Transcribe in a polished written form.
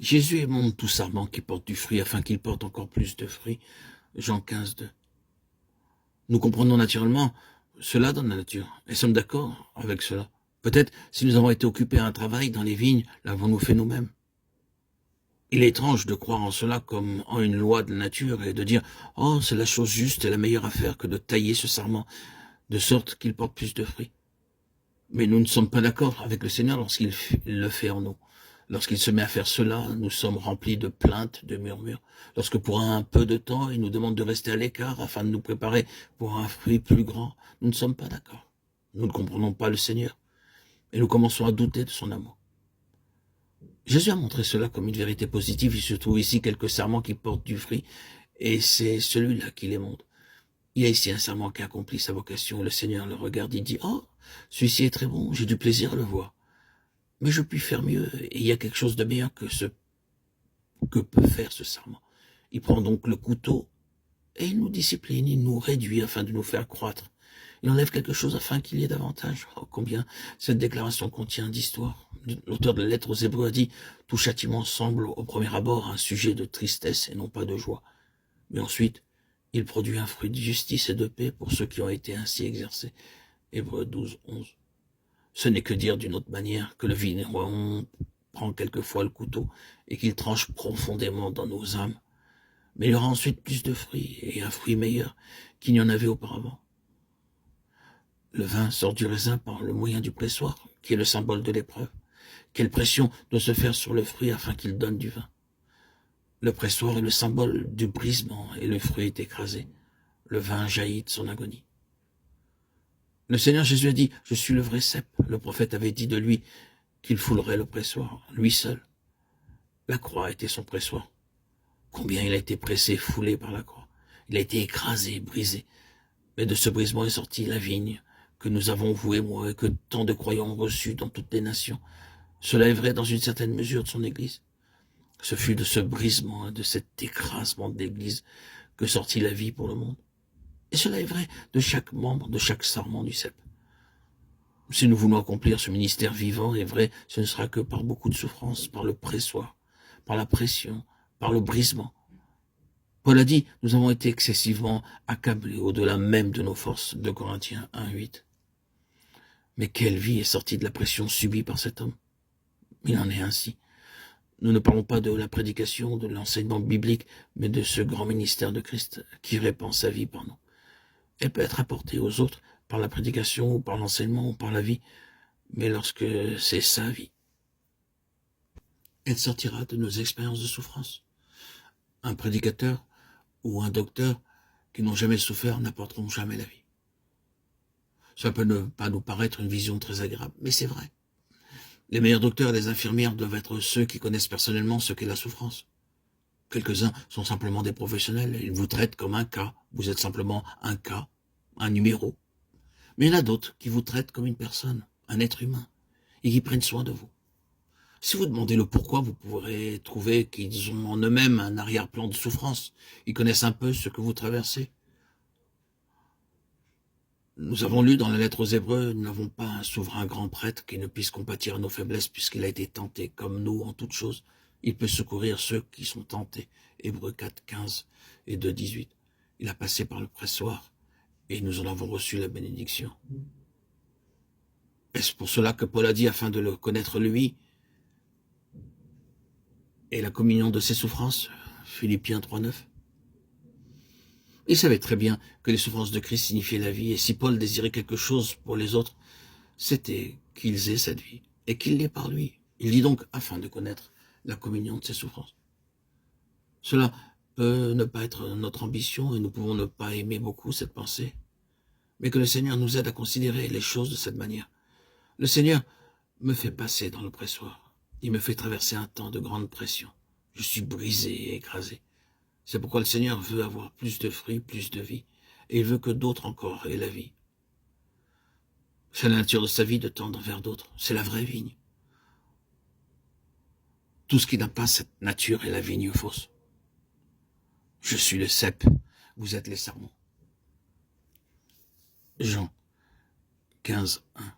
Jésus émonde tout sarment qui porte du fruit afin qu'il porte encore plus de fruits. Jean 15, 2. Nous comprenons naturellement cela dans la nature et sommes d'accord avec cela. Peut-être si nous avons été occupés à un travail dans les vignes, l'avons-nous fait nous-mêmes. Il est étrange de croire en cela comme en une loi de la nature et de dire « Oh, c'est la chose juste et la meilleure à faire que de tailler ce sarment, de sorte qu'il porte plus de fruits. » Mais nous ne sommes pas d'accord avec le Seigneur lorsqu'il le fait en nous. Lorsqu'il se met à faire cela, nous sommes remplis de plaintes, de murmures. Lorsque pour un peu de temps, il nous demande de rester à l'écart afin de nous préparer pour un fruit plus grand, nous ne sommes pas d'accord. Nous ne comprenons pas le Seigneur et nous commençons à douter de son amour. Jésus a montré cela comme une vérité positive. Il se trouve ici quelques sarments qui portent du fruit et c'est celui-là qui les montre. Il y a ici un sarment qui accomplit sa vocation. Le Seigneur le regarde, il dit « Oh, celui-ci est très bon, j'ai du plaisir à le voir. Mais je puis faire mieux et il y a quelque chose de meilleur que peut faire ce sarment. » Il prend donc le couteau et il nous discipline, il nous réduit afin de nous faire croître. Il enlève quelque chose afin qu'il y ait davantage. Oh, combien cette déclaration contient d'histoire. L'auteur de la lettre aux Hébreux a dit « Tout châtiment semble au premier abord un sujet de tristesse et non pas de joie. Mais ensuite, il produit un fruit de justice et de paix pour ceux qui ont été ainsi exercés. » Hébreux 12, 11. Ce n'est que dire d'une autre manière que le vigneron prend quelquefois le couteau et qu'il tranche profondément dans nos âmes. Mais il y aura ensuite plus de fruits et un fruit meilleur qu'il n'y en avait auparavant. Le vin sort du raisin par le moyen du pressoir, qui est le symbole de l'épreuve. Quelle pression doit se faire sur le fruit afin qu'il donne du vin. Le pressoir est le symbole du brisement et le fruit est écrasé. Le vin jaillit de son agonie. Le Seigneur Jésus a dit « Je suis le vrai cep ». Le prophète avait dit de lui qu'il foulerait le pressoir, lui seul. La croix était son pressoir. Combien il a été pressé, foulé par la croix. Il a été écrasé, brisé. Mais de ce brisement est sortie la vigne que nous avons, vous et moi, et que tant de croyants ont reçu dans toutes les nations. Cela est vrai dans une certaine mesure de son Église. Ce fut de ce brisement, de cet écrasement de l'Église que sortit la vie pour le monde. Et cela est vrai de chaque membre, de chaque sarment du cep. Si nous voulons accomplir ce ministère vivant et vrai, ce ne sera que par beaucoup de souffrance, par le pressoir, par la pression, par le brisement. Paul a dit, nous avons été excessivement accablés au-delà même de nos forces, 2 Corinthiens 1, 8. Mais quelle vie est sortie de la pression subie par cet homme? Il en est ainsi. Nous ne parlons pas de la prédication, de l'enseignement biblique, mais de ce grand ministère de Christ qui répand sa vie par nous. Elle peut être apportée aux autres par la prédication, ou par l'enseignement, ou par la vie, mais lorsque c'est sa vie, elle sortira de nos expériences de souffrance. Un prédicateur ou un docteur qui n'ont jamais souffert n'apporteront jamais la vie. Ça peut ne pas nous paraître une vision très agréable, mais c'est vrai. Les meilleurs docteurs et les infirmières doivent être ceux qui connaissent personnellement ce qu'est la souffrance. Quelques-uns sont simplement des professionnels, ils vous traitent comme un cas, vous êtes simplement un cas, un numéro. Mais il y en a d'autres qui vous traitent comme une personne, un être humain, et qui prennent soin de vous. Si vous demandez le pourquoi, vous pourrez trouver qu'ils ont en eux-mêmes un arrière-plan de souffrance. Ils connaissent un peu ce que vous traversez. Nous avons lu dans la lettre aux Hébreux, nous n'avons pas un souverain grand prêtre qui ne puisse compatir à nos faiblesses puisqu'il a été tenté comme nous en toutes choses. Il peut secourir ceux qui sont tentés. Hébreux 4, 15 et 2, 18. Il a passé par le pressoir et nous en avons reçu la bénédiction. Est-ce pour cela que Paul a dit afin de le connaître lui et la communion de ses souffrances? Philippiens 3, 9. Il savait très bien que les souffrances de Christ signifiaient la vie, et si Paul désirait quelque chose pour les autres, c'était qu'ils aient cette vie, et qu'ils l'aient par lui. Il dit donc, afin de connaître la communion de ses souffrances. Cela peut ne pas être notre ambition, et nous pouvons ne pas aimer beaucoup cette pensée, mais que le Seigneur nous aide à considérer les choses de cette manière. Le Seigneur me fait passer dans le pressoir. Il me fait traverser un temps de grande pression. Je suis brisé et écrasé. C'est pourquoi le Seigneur veut avoir plus de fruits, plus de vie, et il veut que d'autres encore aient la vie. C'est la nature de sa vie de tendre vers d'autres. C'est la vraie vigne. Tout ce qui n'a pas cette nature est la vigne fausse. Je suis le cep, vous êtes les sarments. Jean 15, 1.